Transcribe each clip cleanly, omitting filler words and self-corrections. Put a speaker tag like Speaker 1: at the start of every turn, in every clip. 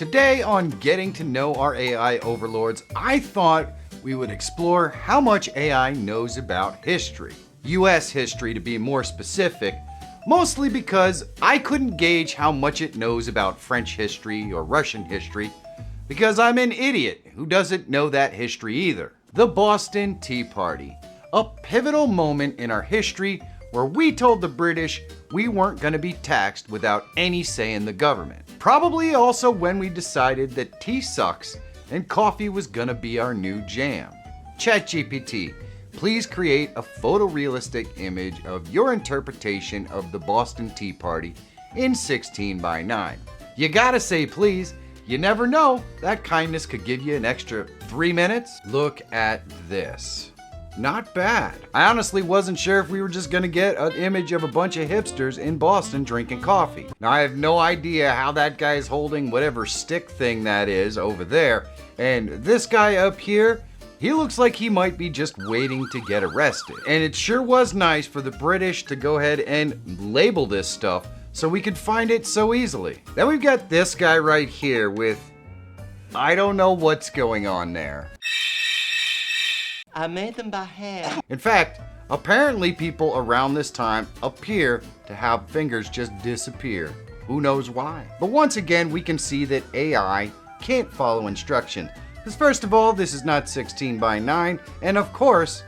Speaker 1: Today on Getting to Know Our AI Overlords, I thought we would explore how much AI knows about history. US history to be more specific, mostly because I couldn't gauge how much it knows about French history or Russian history, because I'm an idiot who doesn't know that history either. The Boston Tea Party, a pivotal moment in our history where we told the British we weren't going to be taxed without any say in the government. Probably also when we decided that tea sucks and coffee was going to be our new jam. ChatGPT, please create a photorealistic image of your interpretation of the Boston Tea Party in 16:9. You gotta say please, you never know, that kindness could give you an extra 3 minutes. Look at this. Not bad. I honestly wasn't sure if we were just gonna get an image of a bunch of hipsters in Boston drinking coffee. Now I have no idea how that guy's holding whatever stick thing that is over there, and this guy up here, he looks like he might be just waiting to get arrested. And it sure was nice for the British to go ahead and label this stuff so we could find it so easily. Then we've got this guy right here with, I don't know what's going on there.
Speaker 2: I made them by hand.
Speaker 1: In fact, apparently people around this time appear to have fingers just disappear. Who knows why? But once again, we can see that AI can't follow instructions. Because first of all, this is not 16:9, and of course,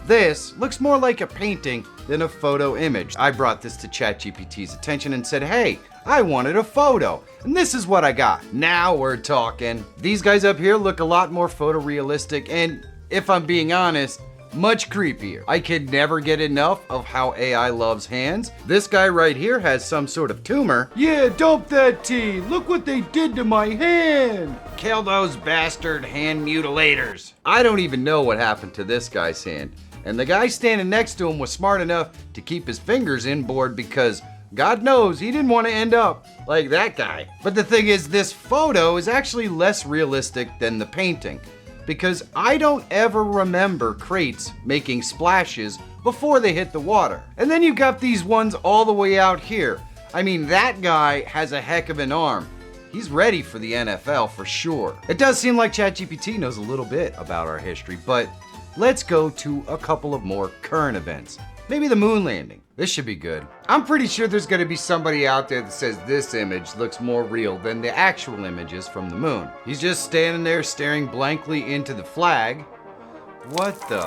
Speaker 1: this looks more like a painting than a photo image. I brought this to ChatGPT's attention and said, hey, I wanted a photo, and this is what I got. Now we're talking. These guys up here look a lot more photorealistic, and if I'm being honest, much creepier. I could never get enough of how AI loves hands. This guy right here has some sort of tumor. Yeah, dump that tea. Look what they did to my hand. Kill those bastard hand mutilators. I don't even know what happened to this guy's hand. And the guy standing next to him was smart enough to keep his fingers inboard because God knows he didn't want to end up like that guy. But the thing is, this photo is actually less realistic than the painting, because I don't ever remember crates making splashes before they hit the water. And then you got these ones all the way out here. I mean, that guy has a heck of an arm. He's ready for the NFL for sure. It does seem like ChatGPT knows a little bit about our history, but let's go to a couple of more current events. Maybe the moon landing. This should be good. I'm pretty sure there's gonna be somebody out there that says this image looks more real than the actual images from the moon. He's just standing there staring blankly into the flag. What the?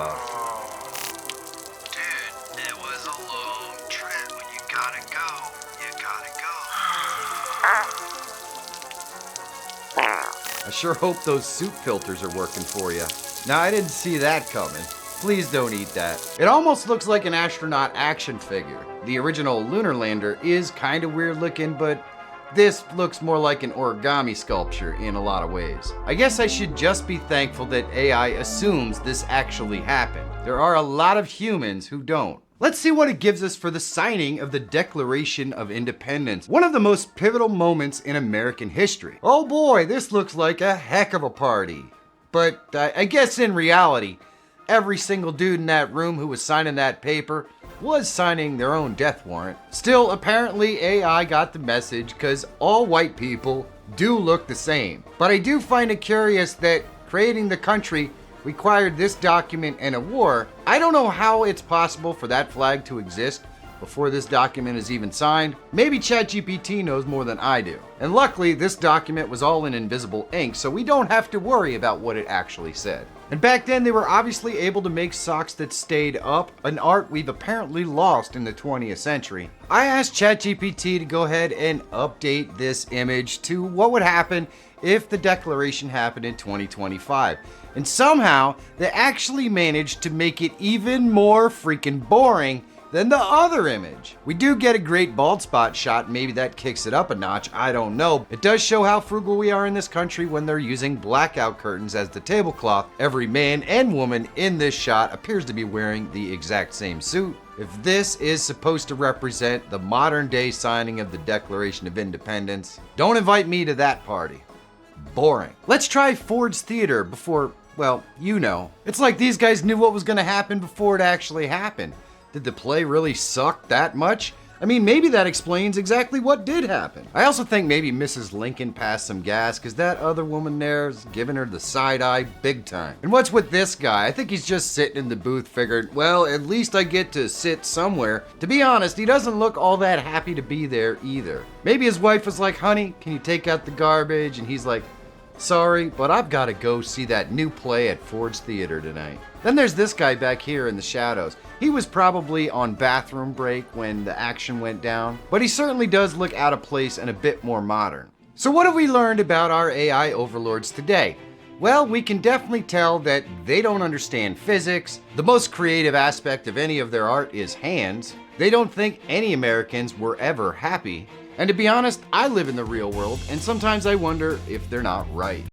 Speaker 3: Dude, it was a long trip, but you gotta go. You gotta go.
Speaker 1: I sure hope those soup filters are working for you. Now, I didn't see that coming. Please don't eat that. It almost looks like an astronaut action figure. The original lunar lander is kind of weird looking, but this looks more like an origami sculpture in a lot of ways. I guess I should just be thankful that AI assumes this actually happened. There are a lot of humans who don't. Let's see what it gives us for the signing of the Declaration of Independence, one of the most pivotal moments in American history. Oh boy, this looks like a heck of a party. But I guess in reality, every single dude in that room who was signing that paper was signing their own death warrant. Still, apparently AI got the message because all white people do look the same. But I do find it curious that creating the country required this document and a war. I don't know how it's possible for that flag to exist before this document is even signed. Maybe ChatGPT knows more than I do. And luckily, this document was all in invisible ink, so we don't have to worry about what it actually said. And back then, they were obviously able to make socks that stayed up, an art we've apparently lost in the 20th century. I asked ChatGPT to go ahead and update this image to what would happen if the declaration happened in 2025. And somehow, they actually managed to make it even more freaking boring than the other image. We do get a great bald spot shot, maybe that kicks it up a notch, I don't know. It does show how frugal we are in this country when they're using blackout curtains as the tablecloth. Every man and woman in this shot appears to be wearing the exact same suit. If this is supposed to represent the modern day signing of the Declaration of Independence, don't invite me to that party. Boring. Let's try Ford's Theater before, well, you know. It's like these guys knew what was gonna happen before it actually happened. Did the play really suck that much? I mean, maybe that explains exactly what did happen. I also think maybe Mrs. Lincoln passed some gas because that other woman there is giving her the side eye big time. And what's with this guy? I think he's just sitting in the booth figured, well, at least I get to sit somewhere. To be honest, he doesn't look all that happy to be there either. Maybe his wife was like, honey, can you take out the garbage? And he's like, sorry, but I've got to go see that new play at Ford's Theater tonight. Then there's this guy back here in the shadows. He was probably on bathroom break when the action went down, but he certainly does look out of place and a bit more modern. So what have we learned about our AI overlords today? Well, we can definitely tell that they don't understand physics. The most creative aspect of any of their art is hands. They don't think any Americans were ever happy. And to be honest, I live in the real world, and sometimes I wonder if they're not right.